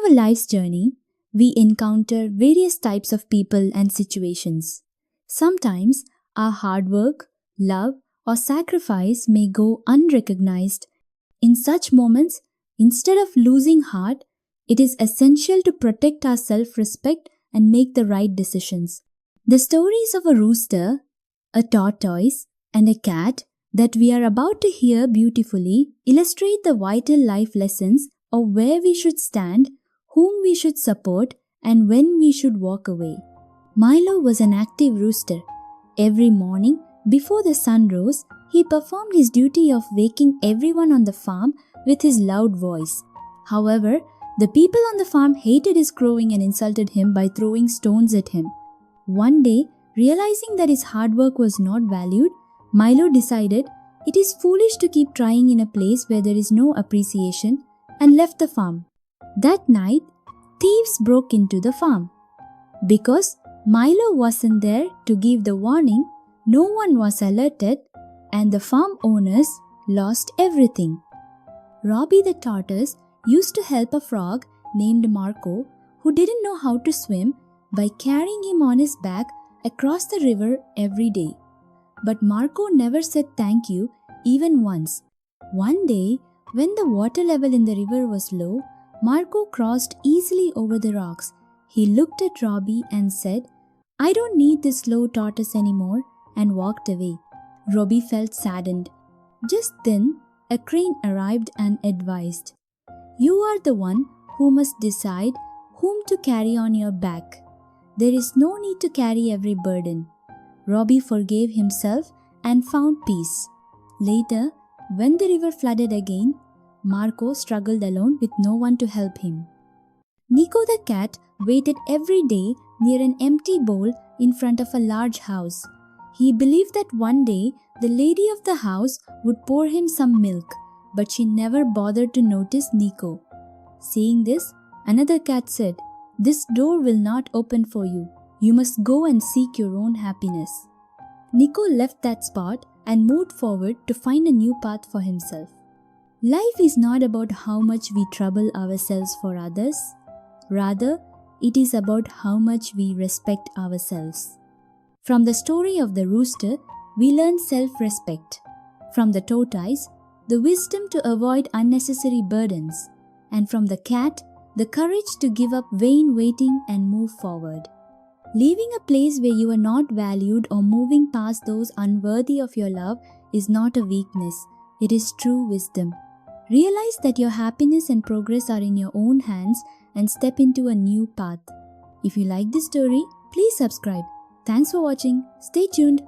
our life's journey, we encounter various types of people and situations. Sometimes our hard work, love, or sacrifice may go unrecognized. In such moments, instead of losing heart, it is essential to protect our self-respect and make the right decisions. The stories of a rooster, a tortoise, and a cat that we are about to hear beautifully illustrate the vital life lessons of where we should stand, whom we should support, and when we should walk away. Milo was an active rooster. Every morning, before the sun rose, he performed his duty of waking everyone on the farm with his loud voice. However, the people on the farm hated his crowing and insulted him by throwing stones at him. One day, realizing that his hard work was not valued, Milo decided it is foolish to keep trying in a place where there is no appreciation and left the farm. That night, thieves broke into the farm. Because Milo wasn't there to give the warning, no one was alerted and the farm owners lost everything. Robbie the tortoise used to help a frog named Marco who didn't know how to swim by carrying him on his back across the river every day. But Marco never said thank you even once. One day, when the water level in the river was low, Marco crossed easily over the rocks. He looked at Robbie and said, "I don't need this slow tortoise anymore," and walked away. Robbie felt saddened. Just then, a crane arrived and advised, "You are the one who must decide whom to carry on your back. There is no need to carry every burden." Robbie forgave himself and found peace. Later, when the river flooded again, Marco struggled alone with no one to help him. Nico the cat waited every day near an empty bowl in front of a large house. He believed that one day the lady of the house would pour him some milk, but she never bothered to notice Nico. Seeing this, another cat said, "This door will not open for you. You must go and seek your own happiness." Nico left that spot and moved forward to find a new path for himself. Life is not about how much we trouble ourselves for others. Rather, it is about how much we respect ourselves. From the story of the rooster, we learn self-respect. From the tortoise, the wisdom to avoid unnecessary burdens. And from the cat, the courage to give up vain waiting and move forward. Leaving a place where you are not valued or moving past those unworthy of your love is not a weakness, it is true wisdom. Realize that your happiness and progress are in your own hands and step into a new path. If you like this story, please subscribe. Thanks for watching. Stay tuned.